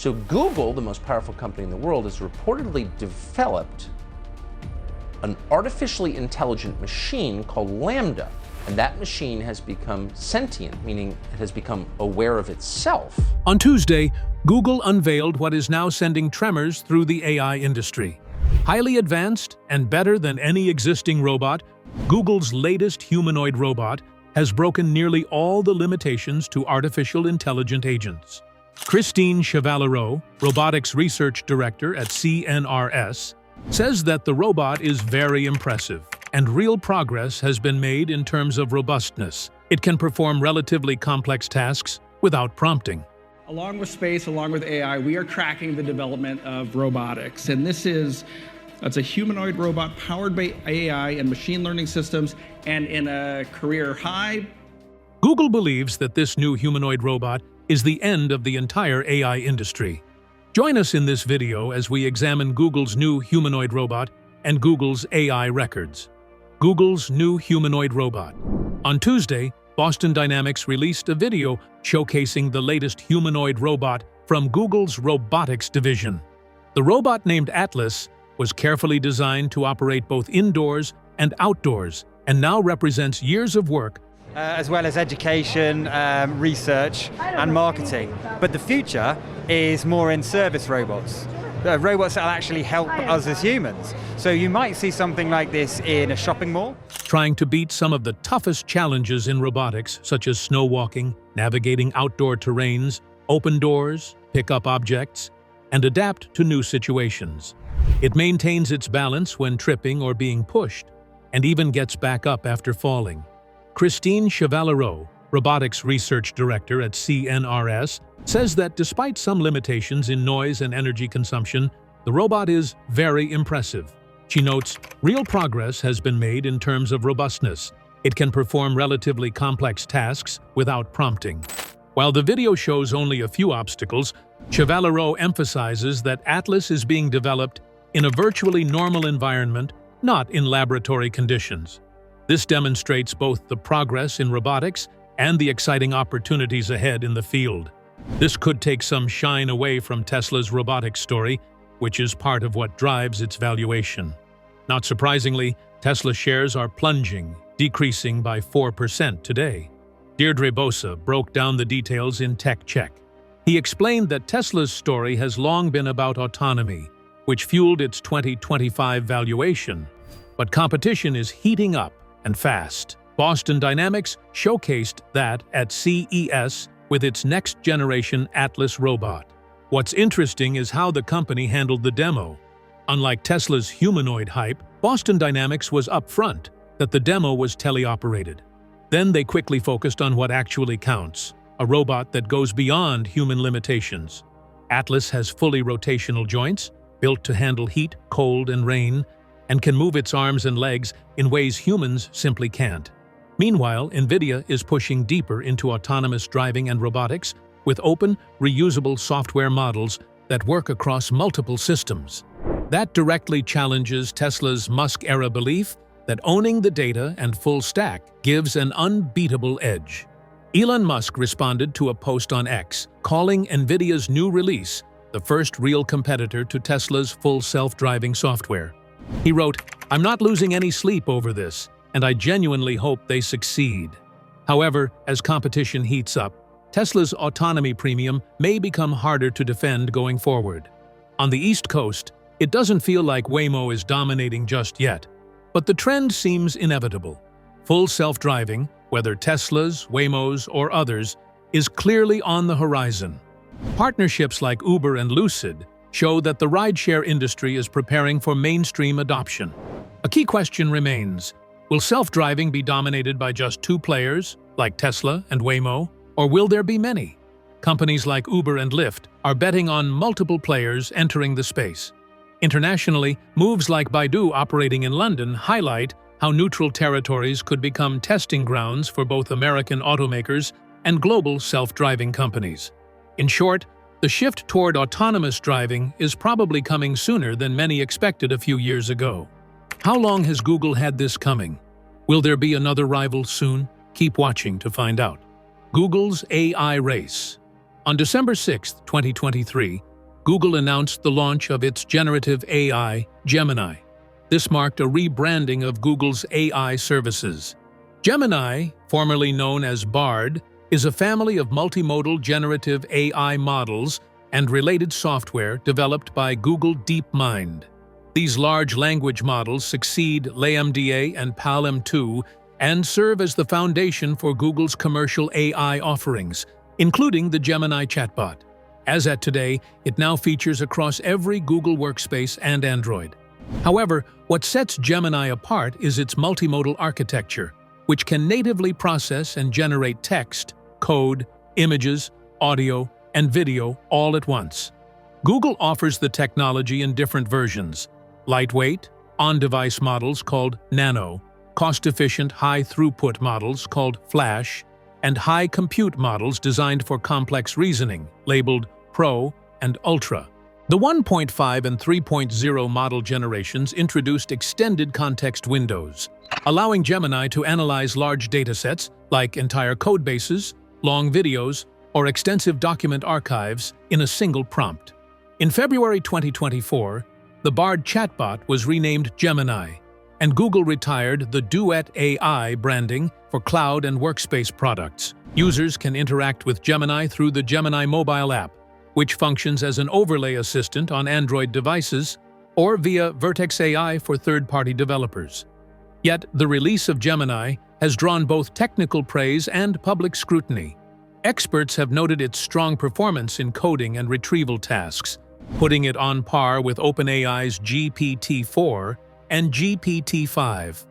So Google, the most powerful company in the world, has reportedly developed an artificially intelligent machine called Lambda. And that machine has become sentient, meaning it has become aware of itself. On Tuesday, Google unveiled what is now sending tremors through the AI industry. Highly advanced and better than any existing robot, Google's latest humanoid robot has broken nearly all the limitations to artificial intelligent agents. Christine Chevallereau, Robotics Research Director at CNRS, says that the robot is very impressive, and real progress has been made in terms of robustness. It can perform relatively complex tasks without prompting. Along with space, along with AI, we are tracking the development of robotics. And that's a humanoid robot powered by AI and machine learning systems, and in a career high. Google believes that this new humanoid robot is the end of the entire AI industry. Join us in this video as we examine Google's new humanoid robot and Google's AI records. Google's new humanoid robot. On Tuesday, Boston Dynamics released a video showcasing the latest humanoid robot from Google's robotics division. The robot, named Atlas, was carefully designed to operate both indoors and outdoors, and now represents years of work as well as education, research and marketing. But the future is more in service robots. Robots that will actually help us as humans. So you might see something like this in a shopping mall. Trying to beat some of the toughest challenges in robotics, such as snow walking, navigating outdoor terrains, open doors, pick up objects, and adapt to new situations. It maintains its balance when tripping or being pushed, and even gets back up after falling. Christine Chevallereau, Robotics Research Director at CNRS, says that despite some limitations in noise and energy consumption, the robot is very impressive. She notes, real progress has been made in terms of robustness. It can perform relatively complex tasks without prompting. While the video shows only a few obstacles, Chevallereau emphasizes that Atlas is being developed in a virtually normal environment, not in laboratory conditions. This demonstrates both the progress in robotics and the exciting opportunities ahead in the field. This could take some shine away from Tesla's robotics story, which is part of what drives its valuation. Not surprisingly, Tesla shares are plunging, decreasing by 4% today. Deirdre Bosa broke down the details in Tech Check. He explained that Tesla's story has long been about autonomy, which fueled its 2025 valuation. But competition is heating up, and fast. Boston Dynamics showcased that at CES with its next-generation Atlas robot. What's interesting is how the company handled the demo. Unlike Tesla's humanoid hype, Boston Dynamics was upfront that the demo was teleoperated. Then they quickly focused on what actually counts, a robot that goes beyond human limitations. Atlas has fully rotational joints, built to handle heat, cold, and rain, and can move its arms and legs in ways humans simply can't. Meanwhile, NVIDIA is pushing deeper into autonomous driving and robotics with open, reusable software models that work across multiple systems. That directly challenges Tesla's Musk-era belief that owning the data and full stack gives an unbeatable edge. Elon Musk responded to a post on X, calling NVIDIA's new release the first real competitor to Tesla's full self-driving software. He wrote, "I'm not losing any sleep over this, and I genuinely hope they succeed." However, as competition heats up, Tesla's autonomy premium may become harder to defend going forward. On the East Coast, it doesn't feel like Waymo is dominating just yet, but the trend seems inevitable. Full self-driving, whether Tesla's, Waymo's, or others, is clearly on the horizon. Partnerships like Uber and Lucid show that the rideshare industry is preparing for mainstream adoption. A key question remains, will self-driving be dominated by just two players, like Tesla and Waymo, or will there be many? Companies like Uber and Lyft are betting on multiple players entering the space. Internationally, moves like Baidu operating in London highlight how neutral territories could become testing grounds for both American automakers and global self-driving companies. In short, the shift toward autonomous driving is probably coming sooner than many expected a few years ago. How long has Google had this coming? Will there be another rival soon? Keep watching to find out. Google's AI race. On December 6, 2023, Google announced the launch of its generative AI, Gemini. This marked a rebranding of Google's AI services. Gemini, formerly known as Bard, is a family of multimodal generative AI models and related software developed by Google DeepMind. These large language models succeed LaMDA and PaLM2 and serve as the foundation for Google's commercial AI offerings, including the Gemini chatbot. As at today, it now features across every Google workspace and Android. However, what sets Gemini apart is its multimodal architecture, which can natively process and generate text, code, images, audio, and video all at once. Google offers the technology in different versions: lightweight, on-device models called Nano, cost-efficient high-throughput models called Flash, and high-compute models designed for complex reasoning, labeled Pro and Ultra. The 1.5 and 3.0 model generations introduced extended context windows, allowing Gemini to analyze large datasets like entire codebases, long videos, or extensive document archives in a single prompt. In February 2024, the Bard chatbot was renamed Gemini, and Google retired the Duet AI branding for cloud and workspace products. Users can interact with Gemini through the Gemini mobile app, which functions as an overlay assistant on Android devices, or via Vertex AI for third-party developers. Yet, the release of Gemini has drawn both technical praise and public scrutiny. Experts have noted its strong performance in coding and retrieval tasks, putting it on par with OpenAI's GPT-4 and GPT-5.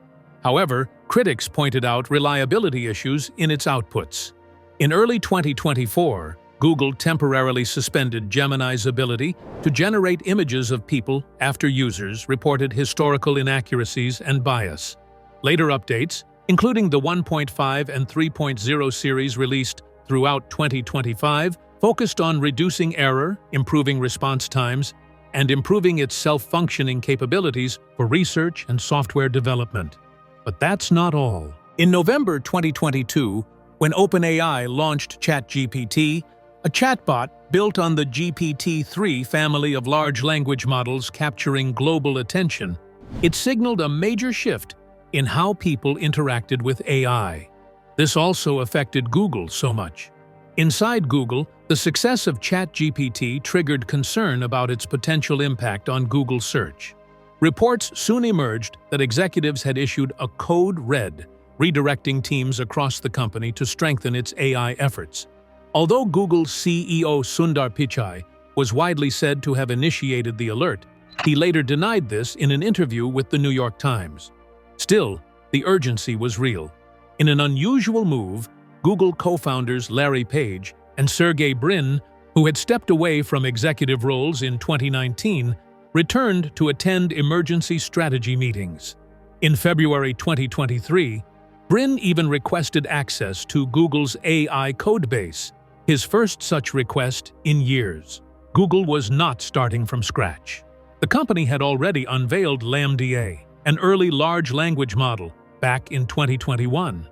However, critics pointed out reliability issues in its outputs. In early 2024, Google temporarily suspended Gemini's ability to generate images of people after users reported historical inaccuracies and bias. Later updates, including the 1.5 and 3.0 series released throughout 2025, focused on reducing error, improving response times, and improving its self-functioning capabilities for research and software development. But that's not all. In November 2022, when OpenAI launched ChatGPT, a chatbot built on the GPT-3 family of large language models capturing global attention, it signaled a major shift in how people interacted with AI. This also affected Google so much. Inside Google, the success of ChatGPT triggered concern about its potential impact on Google search. Reports soon emerged that executives had issued a code red, redirecting teams across the company to strengthen its AI efforts. Although Google CEO Sundar Pichai was widely said to have initiated the alert, he later denied this in an interview with the New York Times. Still, the urgency was real. In an unusual move, Google co-founders Larry Page and Sergey Brin, who had stepped away from executive roles in 2019, returned to attend emergency strategy meetings. In February 2023, Brin even requested access to Google's AI codebase, his first such request in years. Google was not starting from scratch. The company had already unveiled LaMDA, an early large language model, back in 2021.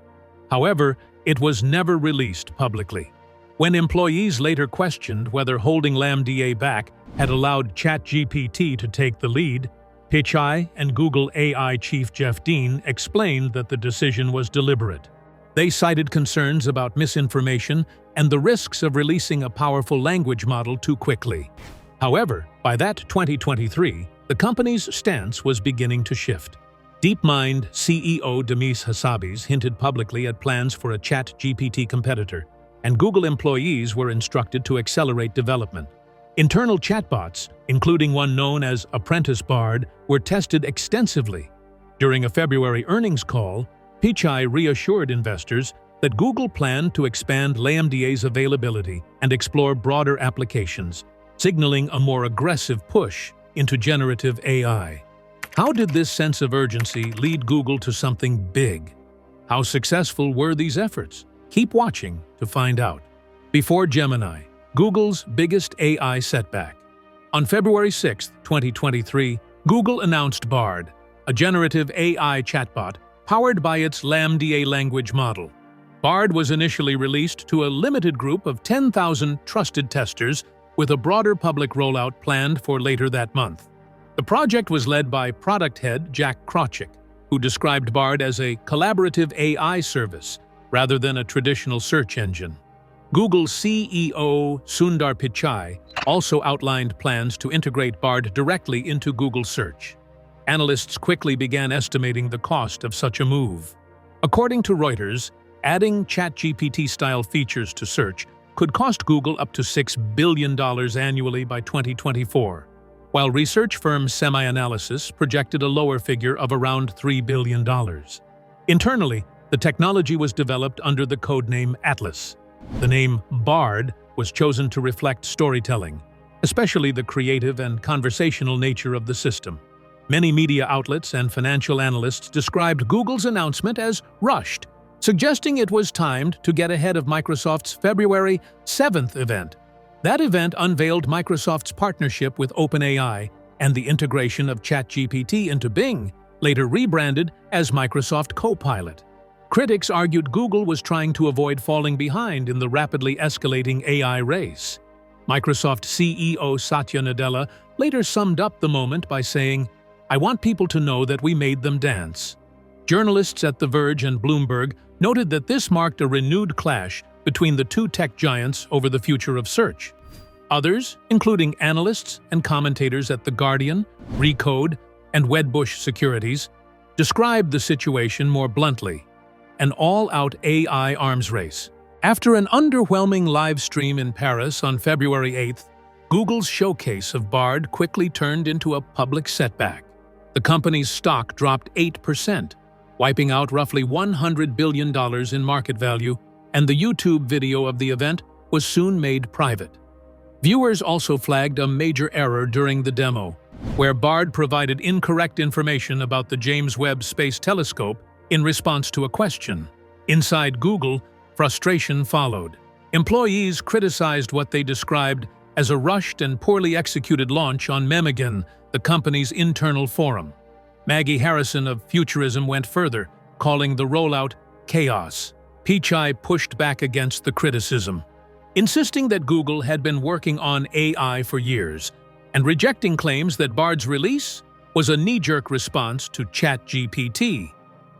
However, it was never released publicly. When employees later questioned whether holding LaMDA back had allowed ChatGPT to take the lead, Pichai and Google AI chief Jeff Dean explained that the decision was deliberate. They cited concerns about misinformation and the risks of releasing a powerful language model too quickly. However, by that 2023, the company's stance was beginning to shift. DeepMind CEO Demis Hassabis hinted publicly at plans for a ChatGPT competitor, and Google employees were instructed to accelerate development. Internal chatbots, including one known as Apprentice Bard, were tested extensively. During a February earnings call, Pichai reassured investors that Google planned to expand LaMDA's availability and explore broader applications, signaling a more aggressive push into generative AI. How did this sense of urgency lead Google to something big? How successful were these efforts? Keep watching to find out. Before Gemini, Google's biggest AI setback. On February 6, 2023, Google announced Bard, a generative AI chatbot powered by its LaMDA language model. Bard was initially released to a limited group of 10,000 trusted testers with a broader public rollout planned for later that month. The project was led by product head Jack Krawczyk, who described Bard as a collaborative AI service rather than a traditional search engine. Google CEO Sundar Pichai also outlined plans to integrate Bard directly into Google Search. Analysts quickly began estimating the cost of such a move. According to Reuters, adding ChatGPT-style features to search could cost Google up to $6 billion annually by 2024, while research firm SemiAnalysis projected a lower figure of around $3 billion. Internally, the technology was developed under the codename Atlas. The name Bard was chosen to reflect storytelling, especially the creative and conversational nature of the system. Many media outlets and financial analysts described Google's announcement as rushed, suggesting it was timed to get ahead of Microsoft's February 7th event. That event unveiled Microsoft's partnership with OpenAI and the integration of ChatGPT into Bing, later rebranded as Microsoft Copilot. Critics argued Google was trying to avoid falling behind in the rapidly escalating AI race. Microsoft CEO Satya Nadella later summed up the moment by saying, "I want people to know that we made them dance." Journalists at The Verge and Bloomberg noted that this marked a renewed clash between the two tech giants over the future of search. Others, including analysts and commentators at The Guardian, Recode, and Wedbush Securities, described the situation more bluntly: an all-out AI arms race. After an underwhelming live stream in Paris on February 8th, Google's showcase of Bard quickly turned into a public setback. The company's stock dropped 8%, wiping out roughly $100 billion in market value, and the YouTube video of the event was soon made private. Viewers also flagged a major error during the demo, where Bard provided incorrect information about the James Webb Space Telescope in response to a question. Inside Google, frustration followed. Employees criticized what they described as a rushed and poorly executed launch on Memagen, the company's internal forum. Maggie Harrison of Futurism went further, calling the rollout chaos. Pichai pushed back against the criticism, insisting that Google had been working on AI for years, and rejecting claims that Bard's release was a knee-jerk response to ChatGPT.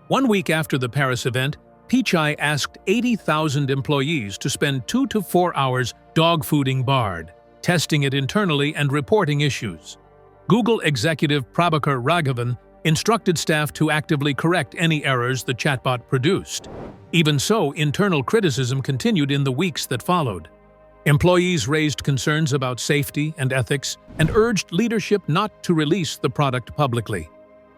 1 week after the Paris event, Pichai asked 80,000 employees to spend 2 to 4 hours dogfooding Bard, testing it internally and reporting issues. Google executive Prabhakar Raghavan instructed staff to actively correct any errors the chatbot produced. Even so, internal criticism continued in the weeks that followed. Employees raised concerns about safety and ethics and urged leadership not to release the product publicly.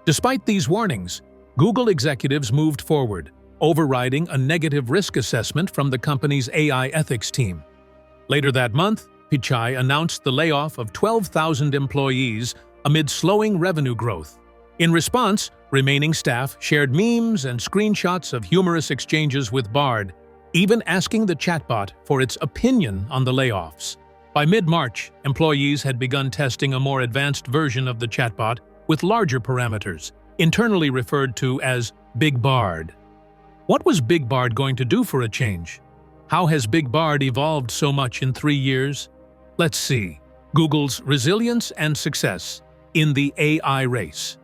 Despite these warnings, Google executives moved forward, overriding a negative risk assessment from the company's AI ethics team. Later that month, Pichai announced the layoff of 12,000 employees amid slowing revenue growth. In response, remaining staff shared memes and screenshots of humorous exchanges with Bard, even asking the chatbot for its opinion on the layoffs. By mid-March, employees had begun testing a more advanced version of the chatbot with larger parameters, internally referred to as Big Bard. What was Big Bard going to do for a change? How has Big Bard evolved so much in 3 years? Let's see. Google's resilience and success in the AI race.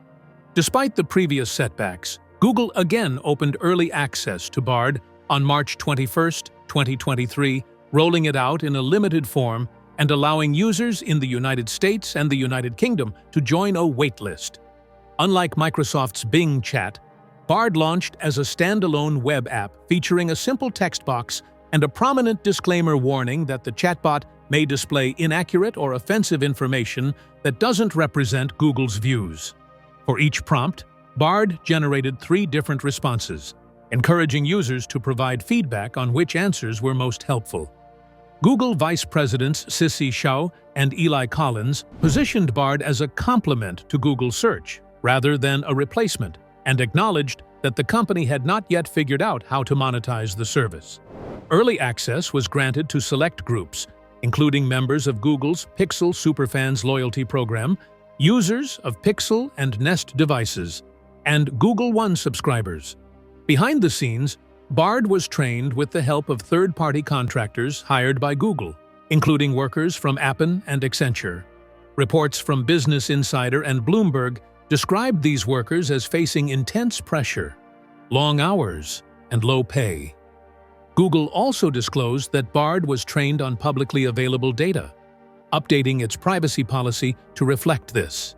Despite the previous setbacks, Google again opened early access to Bard on March 21, 2023, rolling it out in a limited form and allowing users in the United States and the United Kingdom to join a waitlist. Unlike Microsoft's Bing Chat, Bard launched as a standalone web app featuring a simple text box and a prominent disclaimer warning that the chatbot may display inaccurate or offensive information that doesn't represent Google's views. For each prompt, Bard generated 3 different responses, encouraging users to provide feedback on which answers were most helpful. Google Vice Presidents Sissy Shao and Eli Collins positioned Bard as a complement to Google Search rather than a replacement, and acknowledged that the company had not yet figured out how to monetize the service. Early access was granted to select groups, including members of Google's Pixel Superfans loyalty program, users of Pixel and Nest devices, and Google One subscribers. Behind the scenes, Bard was trained with the help of third-party contractors hired by Google. including workers from Appen and Accenture. Reports from Business Insider and Bloomberg described these workers as facing intense pressure, long hours, and low pay. Google also disclosed that Bard was trained on publicly available data, updating its privacy policy to reflect this.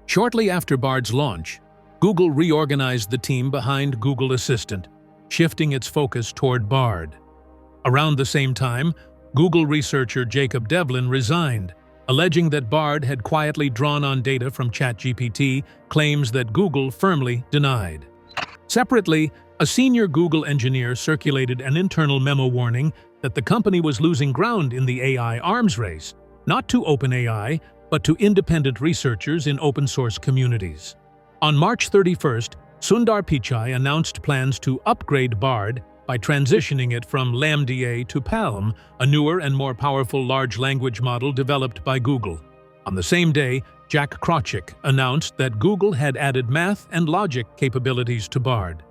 Shortly after Bard's launch, Google reorganized the team behind Google Assistant, shifting its focus toward Bard. Around the same time, Google researcher Jacob Devlin resigned, alleging that Bard had quietly drawn on data from ChatGPT, claims that Google firmly denied. Separately, a senior Google engineer circulated an internal memo warning that the company was losing ground in the AI arms race, not to OpenAI, but to independent researchers in open-source communities. On March 31st, Sundar Pichai announced plans to upgrade Bard by transitioning it from LaMDA to PaLM, a newer and more powerful large language model developed by Google. On the same day, Jack Krawczyk announced that Google had added math and logic capabilities to Bard.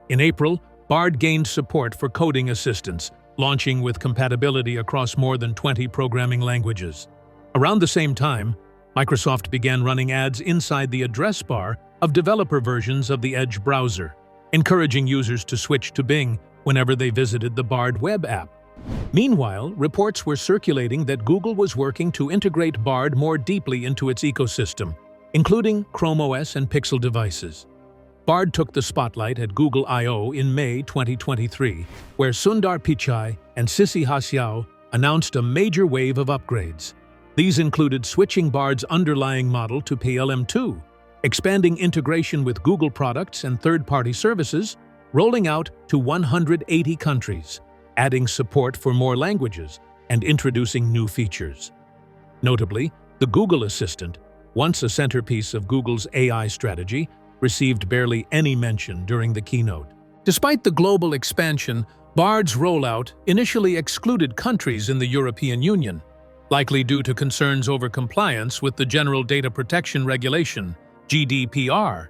In April, Bard gained support for coding assistance, launching with compatibility across more than 20 programming languages. Around the same time, Microsoft began running ads inside the address bar of developer versions of the Edge browser, encouraging users to switch to Bing whenever they visited the Bard web app. Meanwhile, reports were circulating that Google was working to integrate Bard more deeply into its ecosystem, including Chrome OS and Pixel devices. Bard took the spotlight at Google I/O in May 2023, where Sundar Pichai and Sissi Hasiao announced a major wave of upgrades. These included switching Bard's underlying model to PLM2, expanding integration with Google products and third-party services, rolling out to 180 countries, adding support for more languages, and introducing new features. Notably, the Google Assistant, once a centerpiece of Google's AI strategy, received barely any mention during the keynote. Despite the global expansion, Bard's rollout initially excluded countries in the European Union, likely due to concerns over compliance with the General Data Protection Regulation, GDPR.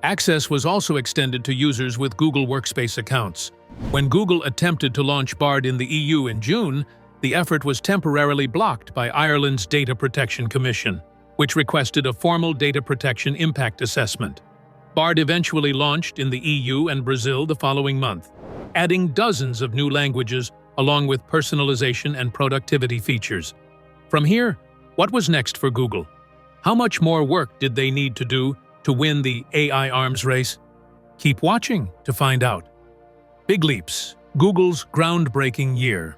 Access was also extended to users with Google Workspace accounts. When Google attempted to launch Bard in the EU in June, the effort was temporarily blocked by Ireland's Data Protection Commission, which requested a formal data protection impact assessment. Bard eventually launched in the EU and Brazil the following month, adding dozens of new languages along with personalization and productivity features. From here, what was next for Google? How much more work did they need to do to win the AI arms race? Keep watching to find out. Big leaps, Google's groundbreaking year.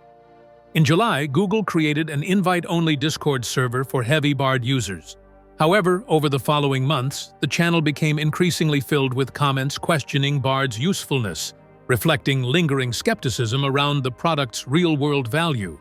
In July, Google created an invite-only Discord server for heavy Bard users. However, over the following months, the channel became increasingly filled with comments questioning Bard's usefulness, reflecting lingering skepticism around the product's real-world value.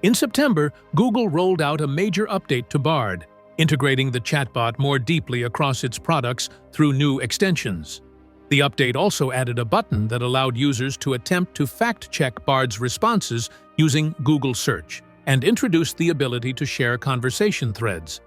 In September, Google rolled out a major update to Bard, integrating the chatbot more deeply across its products through new extensions. The update also added a button that allowed users to attempt to fact-check Bard's responses using Google Search, and introduced the ability to share conversation threads.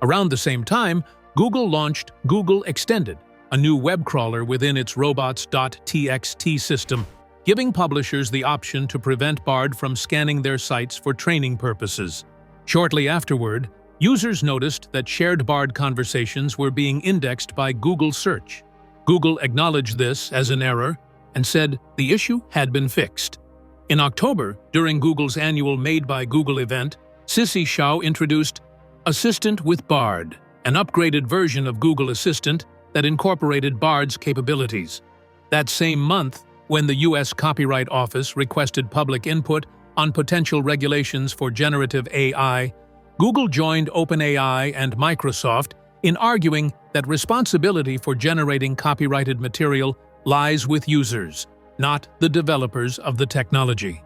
Around the same time, Google launched Google Extended, a new web crawler within its robots.txt system, giving publishers the option to prevent Bard from scanning their sites for training purposes. Shortly afterward, users noticed that shared Bard conversations were being indexed by Google Search. Google acknowledged this as an error and said the issue had been fixed. In October, during Google's annual Made by Google event, Sissi Hasiao introduced Assistant with Bard, an upgraded version of Google Assistant that incorporated Bard's capabilities. That same month, when the U.S. Copyright Office requested public input on potential regulations for generative AI, Google joined OpenAI and Microsoft in arguing that responsibility for generating copyrighted material lies with users, not the developers of the technology.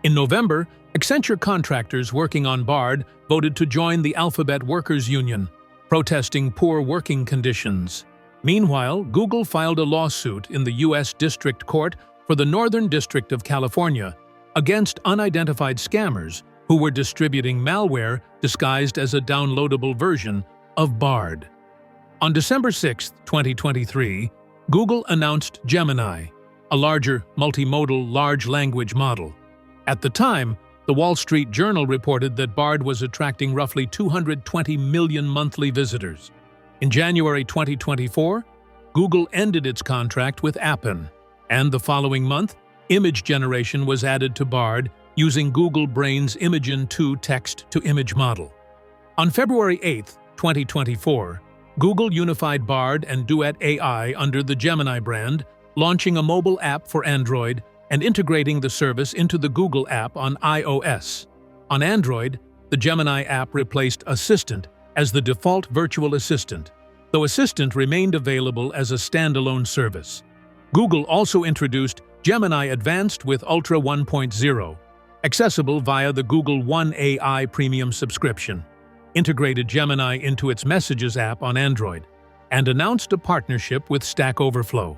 In November, Accenture contractors working on Bard voted to join the Alphabet Workers Union, protesting poor working conditions. Meanwhile, Google filed a lawsuit in the U.S. District Court for the Northern District of California against unidentified scammers who were distributing malware disguised as a downloadable version of Bard. On December 6, 2023, Google announced Gemini, a larger multimodal large language model. At the time, The Wall Street Journal reported that Bard was attracting roughly 220 million monthly visitors. In January 2024, Google ended its contract with Appen, and the following month, image generation was added to Bard using Google Brain's Imagen 2 text-to-image model. On February 8, 2024, Google unified Bard and Duet AI under the Gemini brand, launching a mobile app for Android and integrating the service into the Google app on iOS. On Android, the Gemini app replaced Assistant as the default virtual assistant, though Assistant remained available as a standalone service. Google also introduced Gemini Advanced with Ultra 1.0, accessible via the Google One AI Premium subscription, integrated Gemini into its Messages app on Android, and announced a partnership with Stack Overflow.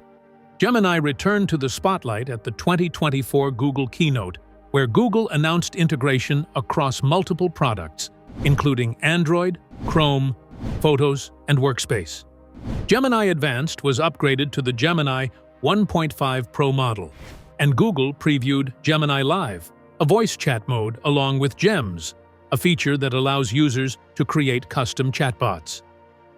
Gemini returned to the spotlight at the 2024 Google keynote, where Google announced integration across multiple products, including Android, Chrome, Photos, and Workspace. Gemini Advanced was upgraded to the Gemini 1.5 Pro model, and Google previewed Gemini Live, a voice chat mode along with Gems, a feature that allows users to create custom chatbots.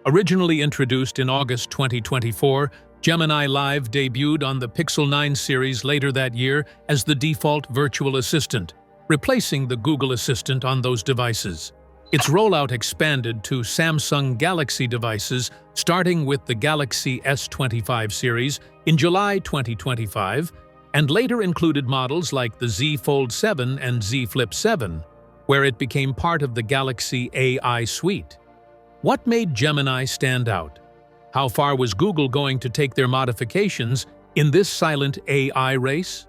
Originally introduced in August 2024, Gemini Live debuted on the Pixel 9 series later that year as the default virtual assistant, replacing the Google Assistant on those devices. Its rollout expanded to Samsung Galaxy devices, starting with the Galaxy S25 series in July 2025, and later included models like the Z Fold 7 and Z Flip 7, where it became part of the Galaxy AI suite. What made Gemini stand out? How far was Google going to take their modifications in this silent AI race?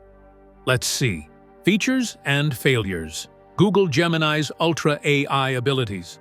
Let's see. Features and failures. Google Gemini's Ultra AI abilities.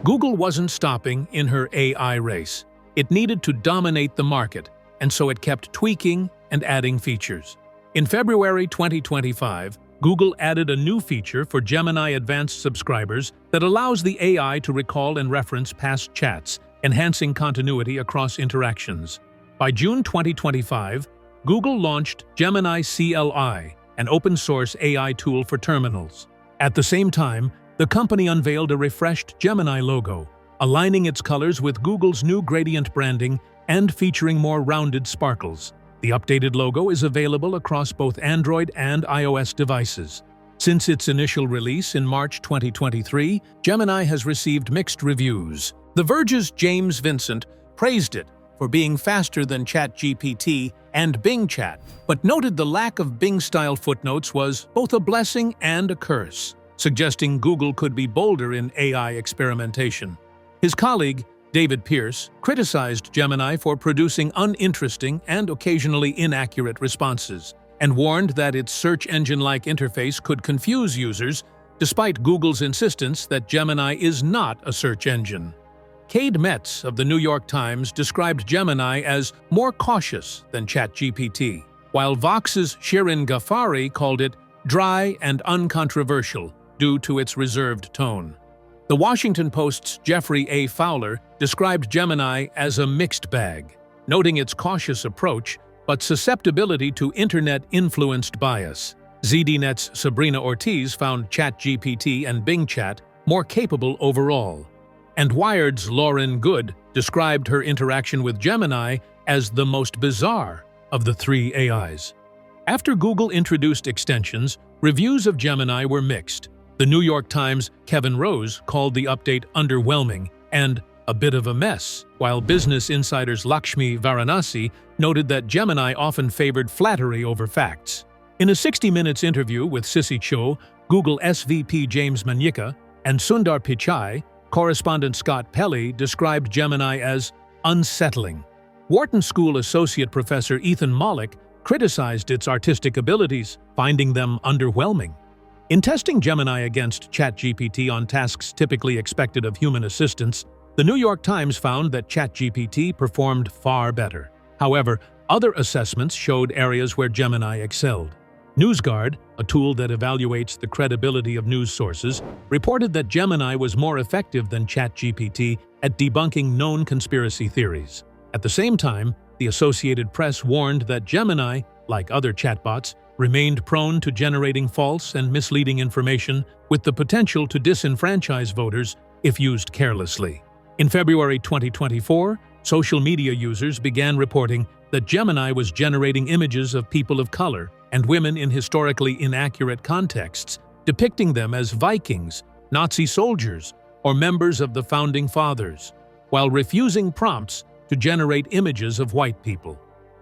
Google wasn't stopping in her AI race. It needed to dominate the market, and so it kept tweaking and adding features. In February 2025, Google added a new feature for Gemini Advanced subscribers that allows the AI to recall and reference past chats, enhancing continuity across interactions. By June 2025, Google launched Gemini CLI, an open-source AI tool for terminals. At the same time, the company unveiled a refreshed Gemini logo, aligning its colors with Google's new gradient branding and featuring more rounded sparkles. The updated logo is available across both Android and iOS devices. Since its initial release in March 2023, Gemini has received mixed reviews. The Verge's James Vincent praised it for being faster than ChatGPT and Bing Chat, but noted the lack of Bing-style footnotes was both a blessing and a curse, suggesting Google could be bolder in AI experimentation. His colleague, David Pierce, criticized Gemini for producing uninteresting and occasionally inaccurate responses, and warned that its search engine-like interface could confuse users, despite Google's insistence that Gemini is not a search engine. Cade Metz of the New York Times described Gemini as more cautious than ChatGPT, while Vox's Shirin Ghaffari called it dry and uncontroversial due to its reserved tone. The Washington Post's Jeffrey A. Fowler described Gemini as a mixed bag, noting its cautious approach but susceptibility to internet-influenced bias. ZDNet's Sabrina Ortiz found ChatGPT and Bing Chat more capable overall, and Wired's Lauren Good described her interaction with Gemini as the most bizarre of the three AIs. After Google introduced extensions, reviews of Gemini were mixed. The New York Times' Kevin Rose called the update underwhelming and a bit of a mess, while Business Insider's Lakshmi Varanasi noted that Gemini often favored flattery over facts. In a 60 Minutes interview with Sissy Cho, Google SVP James Manyika, and Sundar Pichai, correspondent Scott Pelley described Gemini as unsettling. Wharton School Associate Professor Ethan Mollick criticized its artistic abilities, finding them underwhelming. In testing Gemini against ChatGPT on tasks typically expected of human assistants, the New York Times found that ChatGPT performed far better. However, other assessments showed areas where Gemini excelled. NewsGuard, a tool that evaluates the credibility of news sources, reported that Gemini was more effective than ChatGPT at debunking known conspiracy theories. At the same time, the Associated Press warned that Gemini, like other chatbots, remained prone to generating false and misleading information with the potential to disenfranchise voters if used carelessly. In February 2024, social media users began reporting that Gemini was generating images of people of color and women in historically inaccurate contexts, depicting them as Vikings, Nazi soldiers, or members of the Founding Fathers, while refusing prompts to generate images of white people.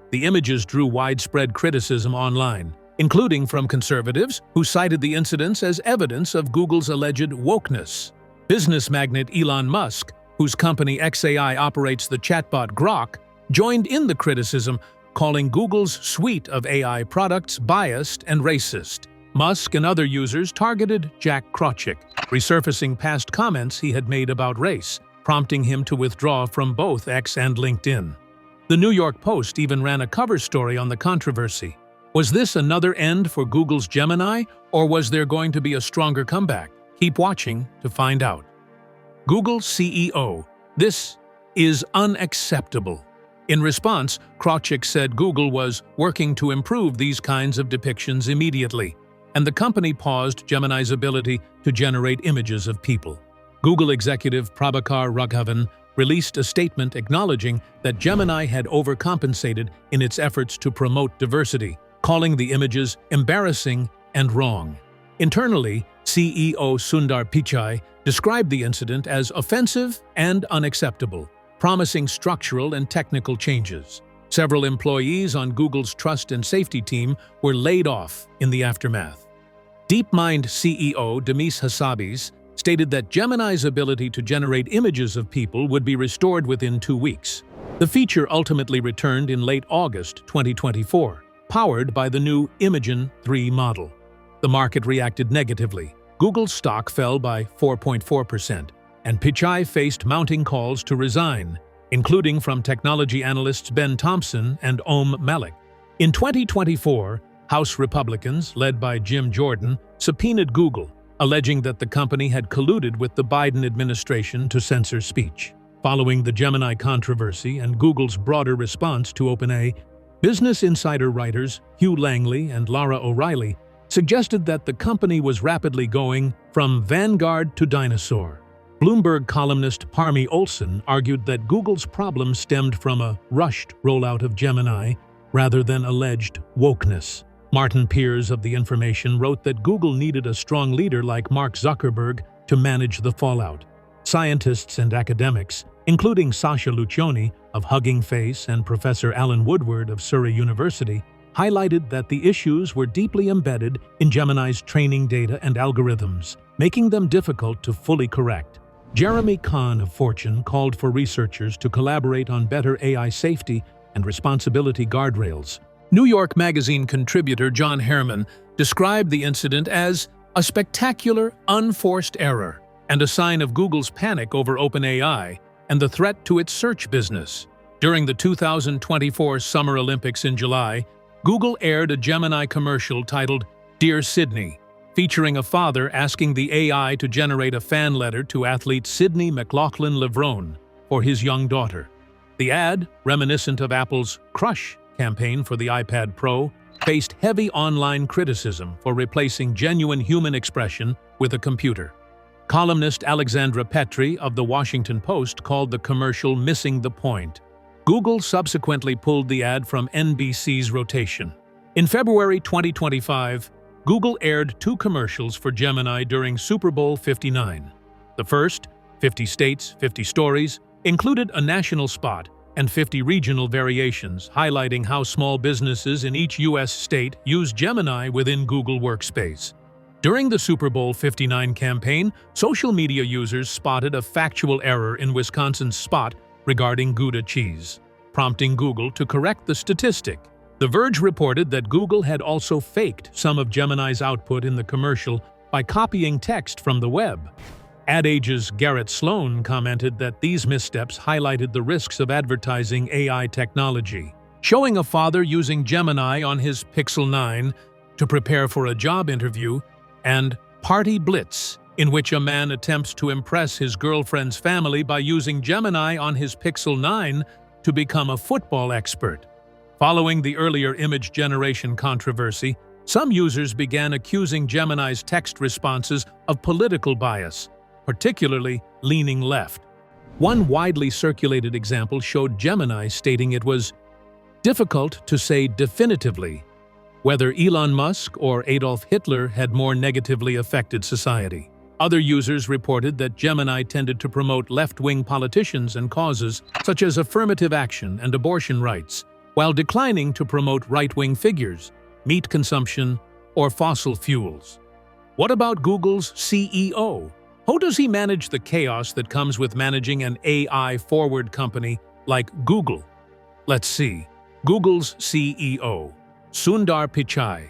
The images drew widespread criticism online, including from conservatives who cited the incidents as evidence of Google's alleged wokeness. Business magnate Elon Musk, whose company xAI operates the chatbot Grok, joined in the criticism, calling Google's suite of AI products biased and racist. Musk and other users targeted Jack Krawczyk, resurfacing past comments he had made about race, prompting him to withdraw from both X and LinkedIn. The New York Post even ran a cover story on the controversy. Was this another end for Google's Gemini, or was there going to be a stronger comeback? Keep watching to find out. Google CEO: "This is unacceptable." In response, Krawczyk said Google was working to improve these kinds of depictions immediately, and the company paused Gemini's ability to generate images of people. Google executive Prabhakar Raghavan released a statement acknowledging that Gemini had overcompensated in its efforts to promote diversity, calling the images embarrassing and wrong. Internally, CEO Sundar Pichai described the incident as offensive and unacceptable, promising structural and technical changes. Several employees on Google's trust and safety team were laid off in the aftermath. DeepMind CEO Demis Hassabis stated that Gemini's ability to generate images of people would be restored within 2 weeks. The feature ultimately returned in late August 2024, powered by the new Imagen 3 model. The market reacted negatively. Google's stock fell by 4.4%, and Pichai faced mounting calls to resign, including from technology analysts Ben Thompson and Om Malik. In 2024, House Republicans, led by Jim Jordan, subpoenaed Google, alleging that the company had colluded with the Biden administration to censor speech. Following the Gemini controversy and Google's broader response to OpenAI, Business Insider writers Hugh Langley and Lara O'Reilly suggested that the company was rapidly going from vanguard to dinosaur. Bloomberg columnist Parmi Olson argued that Google's problem stemmed from a rushed rollout of Gemini rather than alleged wokeness. Martin Peers of The Information wrote that Google needed a strong leader like Mark Zuckerberg to manage the fallout. Scientists and academics, including Sasha Lucioni of Hugging Face and Professor Alan Woodward of Surrey University, highlighted that the issues were deeply embedded in Gemini's training data and algorithms, making them difficult to fully correct. Jeremy Kahn of Fortune called for researchers to collaborate on better AI safety and responsibility guardrails. New York Magazine contributor John Herman described the incident as a spectacular, unforced error and a sign of Google's panic over OpenAI and the threat to its search business. During the 2024 Summer Olympics in July, Google aired a Gemini commercial titled "Dear Sydney," featuring a father asking the AI to generate a fan letter to athlete Sydney McLaughlin-Levrone for his young daughter. The ad, reminiscent of Apple's Crush campaign for the iPad Pro, faced heavy online criticism for replacing genuine human expression with a computer. Columnist Alexandra Petri of The Washington Post called the commercial missing the point. Google subsequently pulled the ad from NBC's rotation. In February 2025, Google aired 2 commercials for Gemini during Super Bowl 59. The first, 50 States, 50 Stories, included a national spot and 50 regional variations, highlighting how small businesses in each U.S. state use Gemini within Google Workspace. During the Super Bowl 59 campaign, social media users spotted a factual error in Wisconsin's spot regarding Gouda cheese, prompting Google to correct the statistic. The Verge reported that Google had also faked some of Gemini's output in the commercial by copying text from the web. AdAge's Garrett Sloan commented that these missteps highlighted the risks of advertising AI technology, showing a father using Gemini on his Pixel 9 to prepare for a job interview, and Party Blitz, in which a man attempts to impress his girlfriend's family by using Gemini on his Pixel 9 to become a football expert. Following the earlier image generation controversy, Some users began accusing Gemini's text responses of political bias, particularly leaning left. One widely circulated example showed Gemini stating it was difficult to say definitively whether Elon Musk or Adolf Hitler had more negatively affected society. Other users reported that Gemini tended to promote left-wing politicians and causes such as affirmative action and abortion rights, while declining to promote right-wing figures, meat consumption, or fossil fuels. What about Google's CEO? How does he manage the chaos that comes with managing an AI-forward company like Google? Let's see. Google's CEO, Sundar Pichai.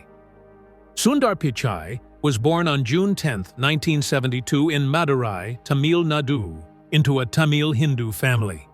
Sundar Pichai was born on June 10, 1972 in Madurai, Tamil Nadu, into a Tamil Hindu family.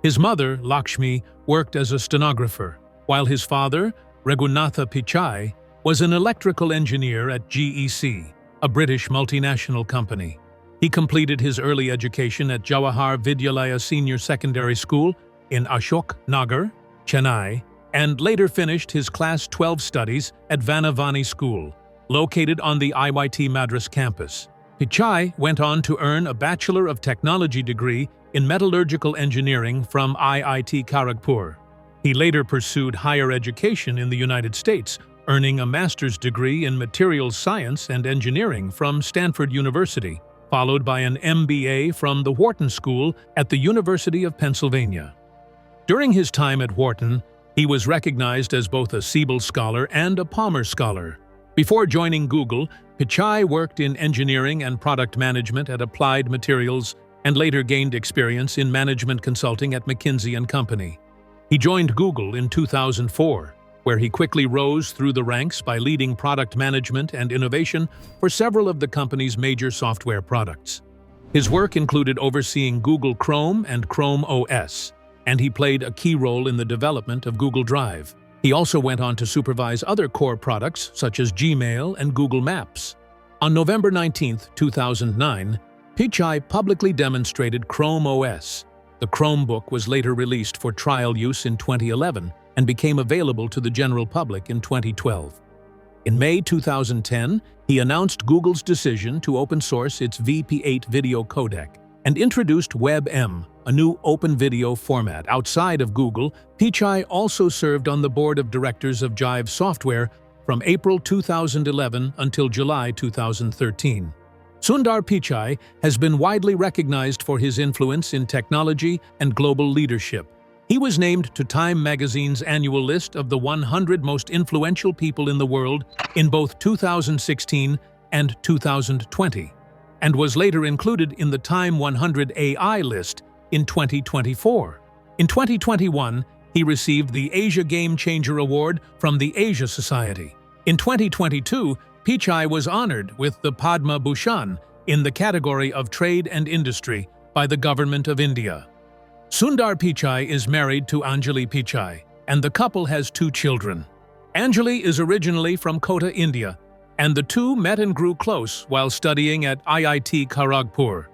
His mother, Lakshmi, worked as a stenographer, while his father, Raghunatha Pichai, was an electrical engineer at GEC, a British multinational company. He completed his early education at Jawahar Vidyalaya Senior Secondary School in Ashok Nagar, Chennai, and later finished his Class 12 studies at Vanavani School, located on the IIT Madras campus. Pichai went on to earn a Bachelor of Technology degree in Metallurgical Engineering from IIT Kharagpur. He later pursued higher education in the United States, earning a master's degree in Materials Science and Engineering from Stanford University, followed by an MBA from the Wharton School at the University of Pennsylvania. During his time at Wharton, he was recognized as both a Siebel Scholar and a Palmer Scholar. Before joining Google, Pichai worked in engineering and product management at Applied Materials and later gained experience in management consulting at McKinsey & Company. He joined Google in 2004, where he quickly rose through the ranks by leading product management and innovation for several of the company's major software products. His work included overseeing Google Chrome and Chrome OS, and he played a key role in the development of Google Drive. He also went on to supervise other core products such as Gmail and Google Maps. On November 19, 2009, Pichai publicly demonstrated Chrome OS. The Chromebook was later released for trial use in 2011 and became available to the general public in 2012. In May 2010, he announced Google's decision to open source its VP8 video codec and introduced WebM, a new open video format. Outside of Google, Pichai also served on the board of directors of Jive Software from April 2011 until July 2013. Sundar Pichai has been widely recognized for his influence in technology and global leadership. He was named to Time magazine's annual list of the 100 most influential people in the world in both 2016 and 2020, and was later included in the Time 100 AI list in 2024. In 2021, he received the Asia Game Changer Award from the Asia Society. In 2022, Pichai was honored with the Padma Bhushan in the category of Trade and Industry by the Government of India. Sundar Pichai is married to Anjali Pichai, and the couple has 2 children. Anjali is originally from Kota, India, and the two met and grew close while studying at IIT Kharagpur.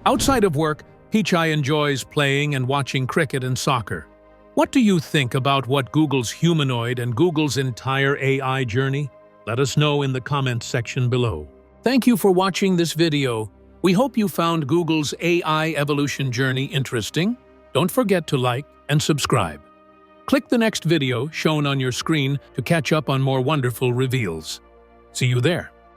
Outside of work, Pichai enjoys playing and watching cricket and soccer. What do you think about what Google's Humanoid and Google's entire AI journey? Let us know in the comments section below. Thank you for watching this video. We hope you found Google's AI evolution journey interesting. Don't forget to like and subscribe. Click the next video shown on your screen to catch up on more wonderful reveals. See you there.